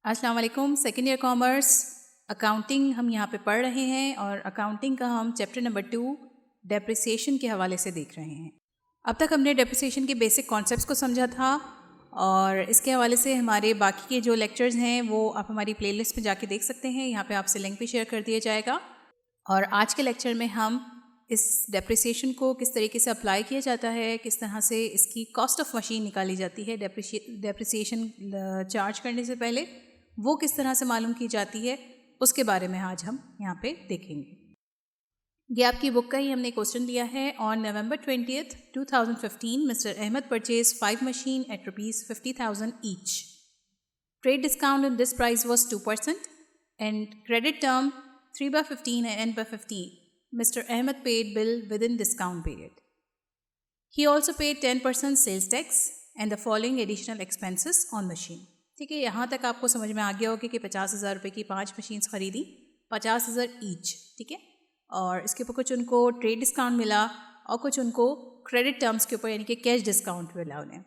अस्सलाम वालेकुम। Second year commerce accounting हम यहाँ पे पढ़ रहे हैं और अकाउंटिंग का हम चैप्टर नंबर 2 डेप्रिसिएशन के हवाले से देख रहे हैं। अब तक हमने डेप्रिसिएशन के बेसिक कॉन्सेप्ट्स को समझा था और इसके हवाले से हमारे बाकी के जो लेक्चर्स हैं वो आप हमारी प्लेलिस्ट में जाके देख सकते हैं। यहाँ पे आपसे लिंक भी शेयर कर दिया जाएगा। और आज के लेक्चर में हम इस डेप्रिसिएशन को किस तरीके से अप्लाई किया जाता है, किस तरह से इसकी कॉस्ट ऑफ मशीन निकाली जाती है, डेप्रिसिएशन चार्ज करने से पहले वो किस तरह से मालूम की जाती है, उसके बारे में आज हम यहाँ पे देखेंगे। ये आपकी बुक का ही हमने क्वेश्चन लिया है। On November 20th, 2015 mister Ahmed purchase 5 machine at ₹50,000 each. Trade discount in this price was 2% and credit term 3/15 and N/15. Mr. Ahmed paid bill within discount period. He also paid 10% sales tax and the following additional expenses on machine. ठीक है, यहाँ तक आपको समझ में आ गया होगा कि 50,000 रुपये की 5 मशीन्स खरीदी, 50,000 ईच, ठीक है। और इसके ऊपर कुछ उनको ट्रेड डिस्काउंट मिला और कुछ उनको क्रेडिट टर्म्स के ऊपर यानी कि कैश डिस्काउंट मिला उन्हें।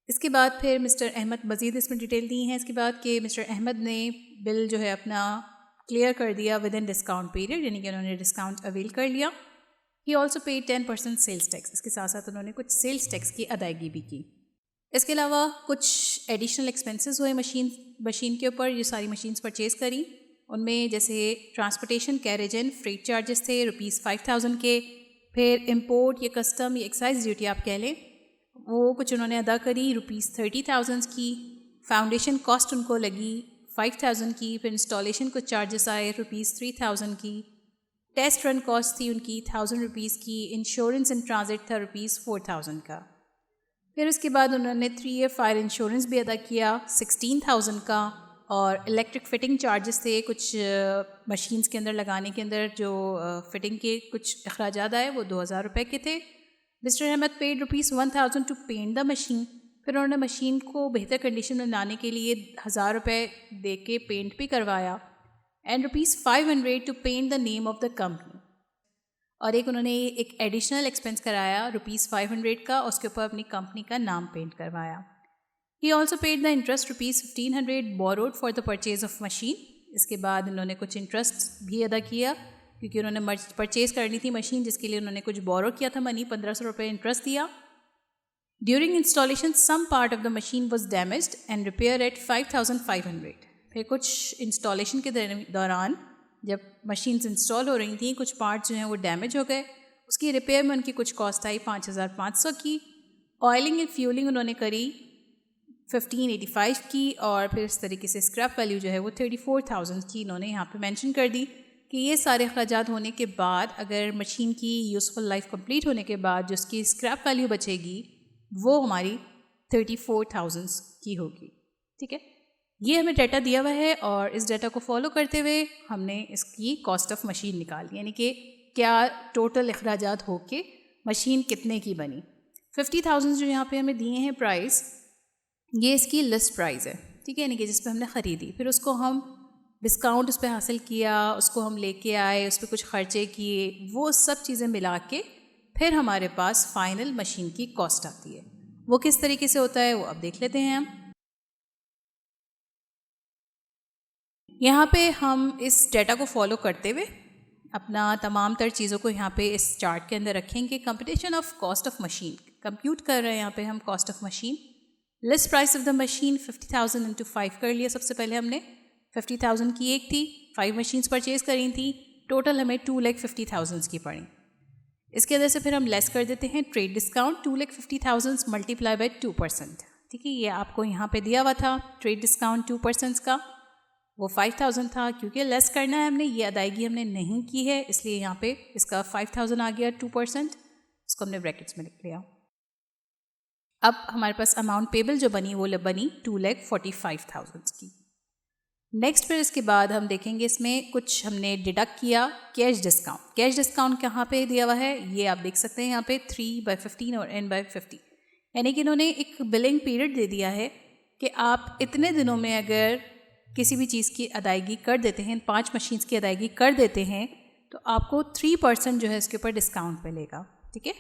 इसके बाद फिर मिस्टर अहमद मज़ीद इसमें डिटेल दी हैं इसके बाद कि मिस्टर अहमद ने बिल जो है अपना क्लियर कर दिया विद इन डिस्काउंट पीरियड, यानी कि उन्होंने डिस्काउंट अवेल कर लिया। He also paid 10% sales tax, इसके साथ साथ उन्होंने कुछ सेल्स टैक्स की अदायगी भी की। इसके अलावा कुछ एडिशनल एक्सपेंसेस हुए मशीन के ऊपर। ये सारी मशीन्स परचेज़ करी, उनमें जैसे transportation, carriage and freight charges थे ₹5,000 के। फिर इंपोर्ट या कस्टम या एक्साइज ड्यूटी आप कह लें, वो कुछ उन्होंने अदा करी ₹30,000 की। फाउंडेशन कॉस्ट उनको लगी 5,000 की। फिर इंस्टॉलेशन कुछ चार्जेस आए ₹3,000 की। टेस्ट रन कॉस्ट थी उनकी ₹1,000 की। इंश्योरेंस इन ट्रांजिट था ₹4,000 का। फिर उसके बाद उन्होंने 3 ईयर फायर इंश्योरेंस भी अदा किया 16,000 का। और इलेक्ट्रिक फ़िटिंग चार्जेस थे कुछ मशीन्स के अंदर लगाने के अंदर, जो फ़िटिंग के कुछ अखराजात आए वो 2,000 रुपये के थे। Mister Ahmed paid ₹1,000 to paint the machine. फिर उन्होंने मशीन को बेहतर कंडीशन में लाने के लिए 1,000 रुपये दे के पेंट भी करवाया। And ₹500 to paint the name of the company. और एक उन्होंने एक एडिशनल एक्सपेंस कराया ₹500 का, उसके ऊपर अपनी कंपनी का नाम पेंट करवाया। ही also paid the interest ₹1,500 borrowed for the purchase of machine. इसके बाद उन्होंने कुछ इंटरेस्ट भी अदा किया क्योंकि उन्होंने परचेज़ करनी थी मशीन, जिसके लिए उन्होंने कुछ बोरो किया था मनी, 1,500 रुपये इंटरेस्ट दिया। During installation some part of the machine was damaged and repair at 5,500। फिर कुछ इंस्टॉलेशन के दौरान जब मशीन्स इंस्टॉल हो रही थी, कुछ पार्ट जो हैं वो डैमेज हो गए, उसकी रिपेयर में उनकी कुछ कॉस्ट आई 5,500 की। ऑयलिंग एंड फ्यूलिंग उन्होंने करी 1,585 की। और फिर इस तरीके से स्क्रैप वैल्यू जो है वो 34,000 की इन्होंने यहाँ पे मेंशन कर दी कि ये सारे अखराजात होने के बाद अगर मशीन की यूज़फुल लाइफ कंप्लीट होने के बाद जो उसकी स्क्रैप वैल्यू बचेगी वो हमारी 34,000 की होगी। ठीक है, ये हमें डाटा दिया हुआ है और इस डाटा को फॉलो करते हुए हमने इसकी कॉस्ट ऑफ मशीन निकाली, यानी कि क्या टोटल अखराजात होके मशीन कितने की बनी। 50,000 जो यहाँ पे हमें दिए हैं प्राइस, ये इसकी लिस्ट प्राइस है, ठीक है, यानी कि जिस पे हमने ख़रीदी। फिर उसको हम डिस्काउंट उस पर हासिल किया, उसको हम लेके आए, उस पर कुछ ख़र्चे किए, वो सब चीज़ें मिला के फिर हमारे पास फ़ाइनल मशीन की कॉस्ट आती है। वो किस तरीके से होता है वो अब देख लेते हैं हम। यहाँ पे हम इस डाटा को फॉलो करते हुए अपना तमाम तर चीज़ों को यहाँ पे इस चार्ट के अंदर रखेंगे। Computation of cost of machine compute कर रहे हैं यहाँ पे हम cost of machine. List price of the machine 50,000 into 5 कर लिया। सबसे पहले हमने 50,000 की एक थी, 5 मशीन्स परचेज़ करी थी, टोटल हमें 2,50,000 की पड़ी। इसके अंदर से फिर हम लेस कर देते हैं ट्रेड डिस्काउंट 2,50,000 मल्टीप्लाई बाई 2%। ठीक है, ये आपको यहाँ पे दिया हुआ था ट्रेड डिस्काउंट 2% का, वो 5,000 था। क्योंकि लेस करना है हमने, ये अदायगी हमने नहीं की है, इसलिए यहाँ पे इसका 5,000 आ गया 2%, इसको हमने ब्रैकेट्स में लिख लिया। अब हमारे पास अमाउंट पेबल जो बनी वो बनी 2,45,000 की। नेक्स्ट फिर इसके बाद हम देखेंगे इसमें कुछ हमने डिडक्ट किया कैश डिस्काउंट। कैश डिस्काउंट कहाँ पे दिया हुआ है ये आप देख सकते हैं यहाँ पे 3/15 और N/50, यानी कि इन्होंने एक बिलिंग पीरियड दे दिया है कि आप इतने दिनों में अगर किसी भी चीज़ की अदायगी कर देते हैं, 5 मशीन्स की अदायगी कर देते हैं, तो आपको 3% जो है इसके ऊपर डिस्काउंट मिलेगा। ठीक है,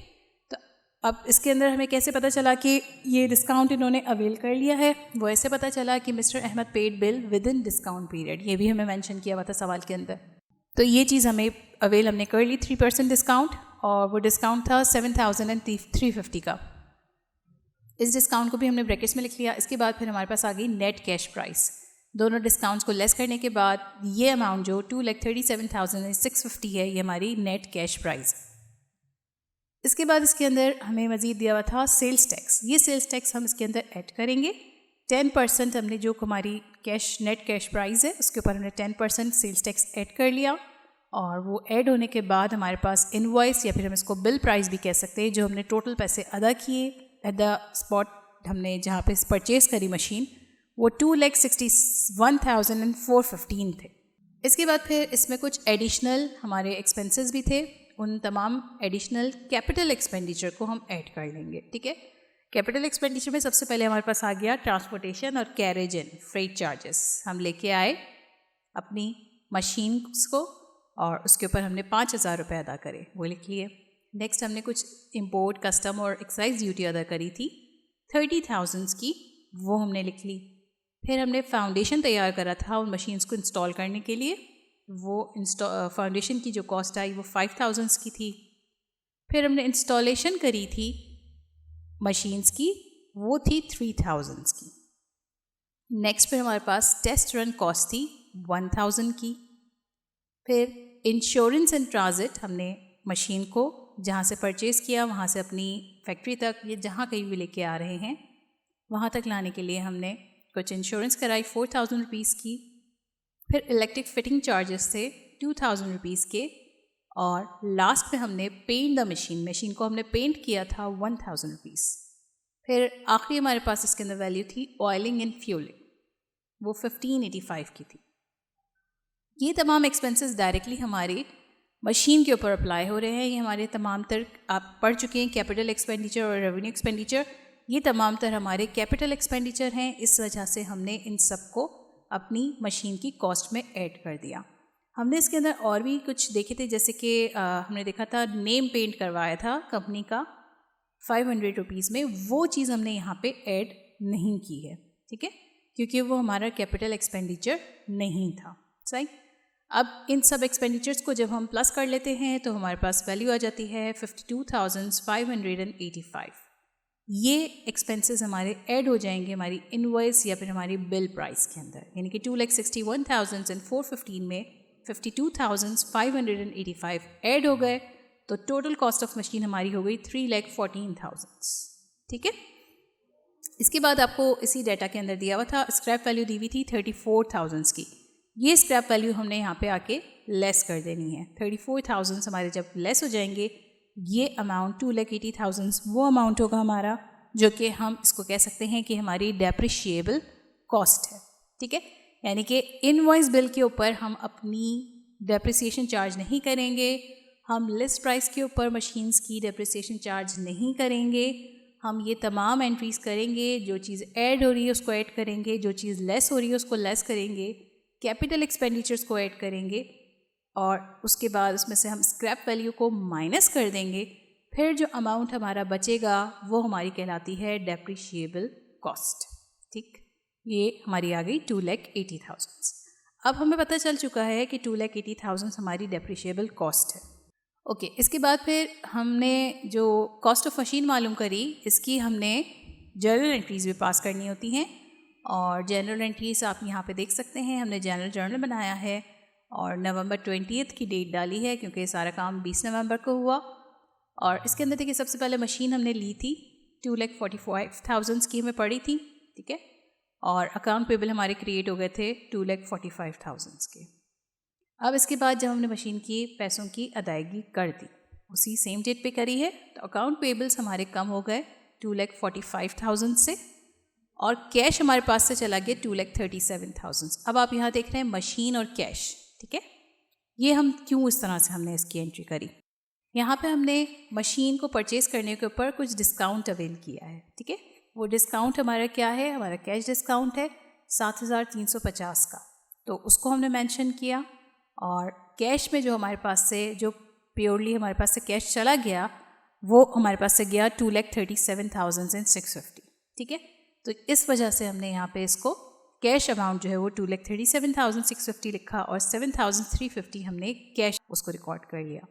तो अब इसके अंदर हमें कैसे पता चला कि ये डिस्काउंट इन्होंने अवेल कर लिया है? वो ऐसे पता चला कि mister Ahmed paid bill within discount period, ये भी हमें मेंशन किया हुआ था सवाल के अंदर। तो ये चीज़ हमें अवेल हमने कर ली 3% डिस्काउंट, और वो डिस्काउंट था 7,350 का। इस डिस्काउंट को भी हमने ब्रैकेट्स में लिख लिया। इसके बाद फिर हमारे पास आ गई नेट कैश प्राइस। दोनों डिस्काउंट्स को लेस करने के बाद ये अमाउंट जो 2,37,650 है, ये हमारी नेट कैश प्राइस। इसके बाद इसके अंदर हमें मज़ीद दिया हुआ था सेल्स टैक्स। ये सेल्स टैक्स हम इसके अंदर ऐड करेंगे। 10% हमने जो हमारी नेट कैश प्राइस है उसके ऊपर हमने 10% सेल्स टैक्स ऐड कर लिया, और वो ऐड होने के बाद हमारे पास इनवॉइस या फिर हम इसको बिल प्राइस भी कह सकते हैं, जो हमने टोटल पैसे अदा किए एट द स्पॉट हमने जहाँ पे परचेज़ करी मशीन, वो 2,61,415 थे। इसके बाद फिर इसमें कुछ एडिशनल हमारे एक्सपेंसेस भी थे। उन तमाम एडिशनल कैपिटल एक्सपेंडिचर को हम ऐड कर लेंगे। ठीक है, कैपिटल एक्सपेंडिचर में सबसे पहले हमारे पास आ गया ट्रांसपोर्टेशन और कैरेज एंड फ्रेट चार्जेस। हम लेके आए अपनी मशीन को और उसके ऊपर हमने 5,000 रुपये अदा करे, वो लिख लिए। नेक्स्ट हमने कुछ इंपोर्ट, कस्टम और एक्साइज ड्यूटी अदा करी थी 30,000 की, वो हमने लिख ली। फिर हमने फाउंडेशन तैयार करा था उन मशीन्स को इंस्टॉल करने के लिए, वो फाउंडेशन की जो कॉस्ट आई वो 5,000 की थी। फिर हमने इंस्टॉलेशन करी थी मशीन्स की, वो थी 3,000 की। नेक्स्ट फिर हमारे पास टेस्ट रन कॉस्ट थी 1,000 की। फिर इंश्योरेंस एंड ट्रांजिट, हमने मशीन को जहाँ से परचेज़ किया वहाँ से अपनी फैक्ट्री तक, ये जहाँ कहीं भी लेके आ रहे हैं वहाँ तक लाने के लिए हमने कुछ इंश्योरेंस कराई 4,000 रुपीज़ की। फिर इलेक्ट्रिक फिटिंग चार्जेस थे 2,000 रुपीज़ के, और लास्ट में हमने पेंट द मशीन को हमने पेंट किया था 1,000 रुपीज़। फिर आखिरी हमारे पास इसके अंदर वैल्यू थी ऑयलिंग एंड फ्यूलिंग, वो 1,585 की थी। ये तमाम एक्सपेंसेस डायरेक्टली हमारी मशीन के ऊपर अप्लाई हो रहे हैं। ये हमारे तमाम तर आप पढ़ चुके हैं, कैपिटल एक्सपेंडिचर और रेवेन्यू एक्सपेंडिचर, ये तमाम तर हमारे कैपिटल एक्सपेंडिचर हैं। इस वजह से हमने इन सब को अपनी मशीन की कॉस्ट में ऐड कर दिया। हमने इसके अंदर और भी कुछ देखे थे, जैसे कि हमने देखा था नेम पेंट करवाया था कंपनी का 500 रुपीज़ में, वो चीज़ हमने यहाँ पे ऐड नहीं की है। ठीक है, क्योंकि वो हमारा कैपिटल एक्सपेंडिचर नहीं था। सही, अब इन सब एक्सपेंडिचर्स को जब हम प्लस कर लेते हैं तो हमारे पास वैल्यू आ जाती है 52,585। ये एक्सपेंसेस हमारे ऐड हो जाएंगे हमारी इनवॉइस या फिर हमारी बिल प्राइस के अंदर, यानी कि 2,61,415 में 52,585 ऐड हो गए, तो टोटल कॉस्ट ऑफ मशीन हमारी हो गई 3,14,000। ठीक है, इसके बाद आपको इसी डाटा के अंदर दिया हुआ था स्क्रैप वैल्यू दी हुई थी 34,000 की। ये स्क्रैप वैल्यू हमने यहाँ पे आके लेस कर देनी है। 34,000 हमारे जब लेस हो जाएंगे, ये अमाउंट 2,80,000 वो अमाउंट होगा हमारा, जो कि हम इसको कह सकते हैं कि हमारी डेप्रिशिएबल कॉस्ट है। ठीक है, यानी कि इनवॉइस बिल के ऊपर हम अपनी डेप्रिसिएशन चार्ज नहीं करेंगे, हम लिस्ट प्राइस के ऊपर मशीन्स की डेप्रिसिएशन चार्ज नहीं करेंगे, हम ये तमाम एंट्रीज़ करेंगे, जो चीज़ ऐड हो रही है उसको ऐड करेंगे, जो चीज़ लेस हो रही है उसको लेस करेंगे, कैपिटल एक्सपेंडिचर्स को ऐड करेंगे, और उसके बाद उसमें से हम स्क्रैप वैल्यू को माइनस कर देंगे। फिर जो अमाउंट हमारा बचेगा वो हमारी कहलाती है डेप्रिशिएबल कॉस्ट। ठीक, ये हमारी आ गई 2,80,000। अब हमें पता चल चुका है कि 2,80,000 हमारी डेप्रिशिएबल कॉस्ट है। ओके, इसके बाद फिर हमने जो कॉस्ट ऑफ मशीन मालूम करी, इसकी हमने जर्नल एंट्रीज़ भी पास करनी होती हैं, और जनरल एंट्रीज आप यहाँ पे देख सकते हैं। हमने जनरल जर्नल बनाया है और November 20 की डेट डाली है, क्योंकि सारा काम 20 नवंबर को हुआ। और इसके अंदर देखिए, सबसे पहले मशीन हमने ली थी 2,45,000 की हमें पड़ी थी। ठीक है, और अकाउंट पेबल हमारे क्रिएट हो गए थे 2,45,000 के। अब इसके बाद जब हमने मशीन की पैसों की अदायगी कर दी, उसी सेम डेट पे करी है, तो अकाउंट पेबल्स हमारे कम हो गए 2,45,000 से, और कैश हमारे पास से चला गया 2,37,000। अब आप यहाँ देख रहे हैं मशीन और कैश। ठीक है, ये हम क्यों इस तरह से हमने इसकी एंट्री करी, यहाँ पे हमने मशीन को परचेज़ करने के ऊपर कुछ डिस्काउंट अवेल किया है। ठीक है, वो डिस्काउंट हमारा क्या है, हमारा कैश डिस्काउंट है 7,350 का, तो उसको हमने मेंशन किया। और कैश में जो हमारे पास से जो प्योरली हमारे पास से कैश चला गया, वो हमारे पास से गया 2,37,650। ठीक है, तो इस वजह से हमने यहाँ पे इसको कैश अमाउंट जो है वो 2,37,650 लिखा और 7,350 हमने कैश उसको रिकॉर्ड कर लिया।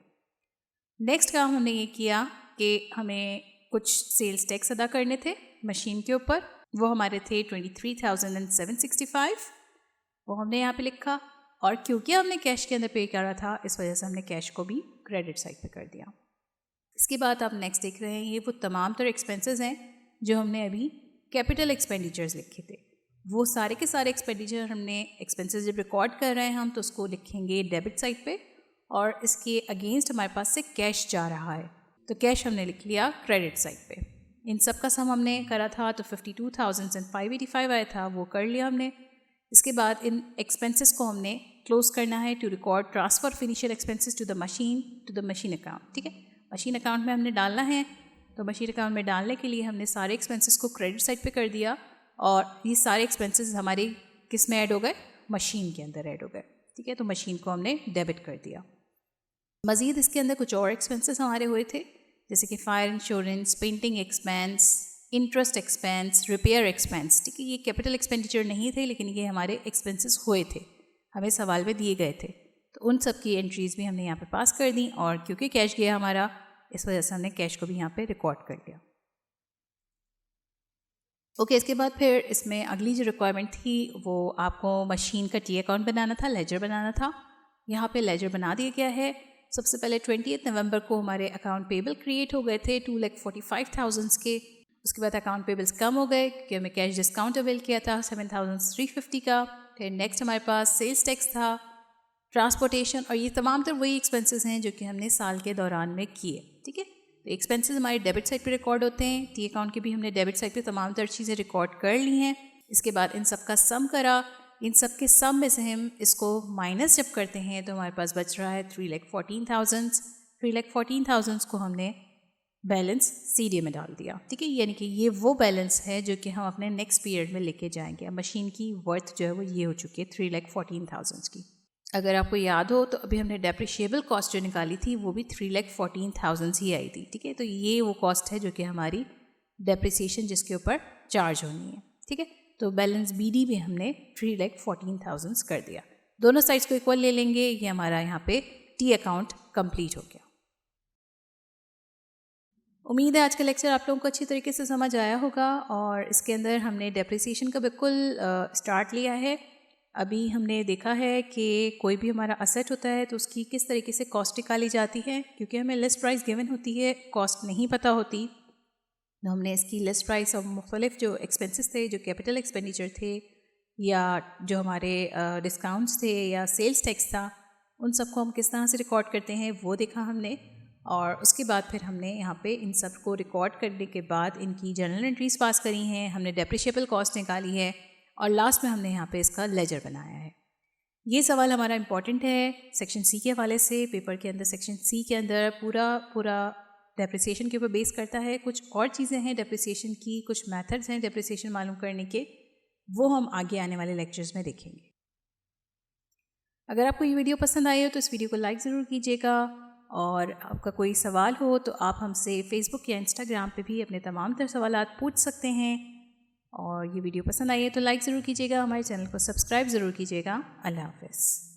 नेक्स्ट काम हमने ये किया कि हमें कुछ सेल्स टैक्स अदा करने थे मशीन के ऊपर, वो हमारे थे 23,765, वो हमने यहाँ पे लिखा। और क्योंकि हमने कैश के अंदर पे करा था इस वजह से हमने कैश को भी क्रेडिट साइड पे कर दिया। इसके बाद आप नेक्स्ट देख रहे हैं ये वो तमाम तरह एक्सपेंसेस हैं जो हमने अभी कैपिटल एक्सपेंडिचर्स लिखे थे। वो सारे के सारे एक्सपेंडिचर हमने एक्सपेंसेस जब रिकॉर्ड कर रहे हैं हम तो उसको लिखेंगे डेबिट साइड पे, और इसके अगेंस्ट हमारे पास से कैश जा रहा है तो कैश हमने लिख लिया क्रेडिट साइड पे। इन सब का सम हमने करा था तो 52,585 आया था, वो कर लिया हमने। इसके बाद इन एक्सपेंसेस को हमने क्लोज करना है to record transfer of initial expenses to the machine account. ठीक है, मशीन अकाउंट में हमने डालना है, तो मशीन अकाउंट में डालने के लिए हमने सारे एक्सपेंसेस को क्रेडिट साइड पे कर दिया और ये सारे एक्सपेंसेस हमारे किस में ऐड हो गए, मशीन के अंदर ऐड हो गए। ठीक है, तो मशीन को हमने डेबिट कर दिया। मज़ीद इसके अंदर कुछ और एक्सपेंसेस हमारे हुए थे जैसे कि fire insurance, painting expense, interest expense, repair expense. ठीक है, ये कैपिटल एक्सपेंडिचर नहीं थे लेकिन ये हमारे एक्सपेंसेस हुए थे, हमें सवाल में दिए गए थे, तो उन सब की एंट्रीज़ भी हमने यहाँ पे पास कर दी। और क्योंकि कैश गया हमारा इस वजह से हमने कैश को भी यहाँ पे रिकॉर्ड कर लिया। ओके, इसके बाद फिर इसमें अगली जो रिक्वायरमेंट थी वो आपको मशीन का टी अकाउंट बनाना था, लेजर बनाना था। यहाँ पे लेजर बना दिया गया है। सबसे पहले 28 नवंबर को हमारे अकाउंट पेबल क्रिएट हो गए थे 2,45,000 के। उसके बाद अकाउंट पेबल्स कम हो गए क्योंकि हमें कैश डिस्काउंट अवेल किया था 7,350 का। फिर नेक्स्ट हमारे पास सेल्स टैक्स था, ट्रांसपोर्टेशन, और ये तमाम तो वही एक्सपेंसेस हैं जो कि हमने साल के दौरान में किए। ठीक है, तो एक्सपेंसेस हमारे डेबिट साइड पे रिकॉर्ड होते हैं, टी अकाउंट के भी हमने डेबिट साइड पे तमाम तरह चीज़ें रिकॉर्ड कर ली हैं। इसके बाद इन सब का सम करा, इन सब के सम में से हम इसको माइनस जब करते हैं तो हमारे पास बच रहा है 3,14,000। 3,14,000 को हमने बैलेंस सीडीए में डाल दिया। ठीक है, यानी कि ये वो बैलेंस है जो कि हम अपने नेक्स्ट पीरियड में लेके जाएंगे। अब मशीन की वर्थ जो है वो ये हो चुकी है 3,14,000 की। अगर आपको याद हो तो अभी हमने डेप्रिशिएबल कॉस्ट जो निकाली थी वो भी 3,14,000 ही आई थी। ठीक है, तो ये वो कॉस्ट है जो कि हमारी डेप्रिसिएशन जिसके ऊपर चार्ज होनी है। ठीक है, तो बैलेंस बीडी में हमने 3,14,000 कर दिया। दोनों साइड्स को इक्वल ले लेंगे, ये हमारा यहाँ पे टी अकाउंट कंप्लीट हो गया। उम्मीद है आज का लेक्चर आप लोगों को अच्छी तरीके से समझ आया होगा और इसके अंदर हमने डेप्रिसिएशन का बिल्कुल स्टार्ट लिया है। अभी हमने देखा है कि कोई भी हमारा असेट होता है तो उसकी किस तरीके से कॉस्ट निकाली जाती है, क्योंकि हमें लिस्ट प्राइस गिवन होती है, कॉस्ट नहीं पता होती। तो हमने इसकी लिस्ट प्राइस और मुख्तलिफ जो एक्सपेंसेस थे, जो कैपिटल एक्सपेंडिचर थे या जो हमारे डिस्काउंट्स थे या सेल्स टैक्स था, उन सबको हम किस तरह से रिकॉर्ड करते हैं वो देखा हमने। और उसके बाद फिर हमने यहाँ पे इन सब को रिकॉर्ड करने के बाद इनकी जर्नल एंट्रीज पास करी हैं, हमने डेप्रिशिएबल कॉस्ट निकाली है और लास्ट में हमने यहाँ पे इसका लेजर बनाया है। ये सवाल हमारा इम्पॉर्टेंट है सेक्शन सी के हवाले से। पेपर के अंदर सेक्शन सी के अंदर पूरा डेप्रिसिएशन के ऊपर बेस करता है। कुछ और चीज़ें हैं डेप्रिसिएशन की, कुछ मेथड्स हैं डेप्रिसिएशन मालूम करने के, वो हम आगे आने वाले लेक्चर्स में देखेंगे। अगर आपको ये वीडियो पसंद आई हो तो इस वीडियो को लाइक ज़रूर कीजिएगा, और आपका कोई सवाल हो तो आप हमसे फेसबुक या इंस्टाग्राम पे भी अपने तमाम तरह सवालात पूछ सकते हैं। और ये वीडियो पसंद आई है तो लाइक ज़रूर कीजिएगा, हमारे चैनल को सब्सक्राइब ज़रूर कीजिएगा। अल्लाह हाफ़िज़।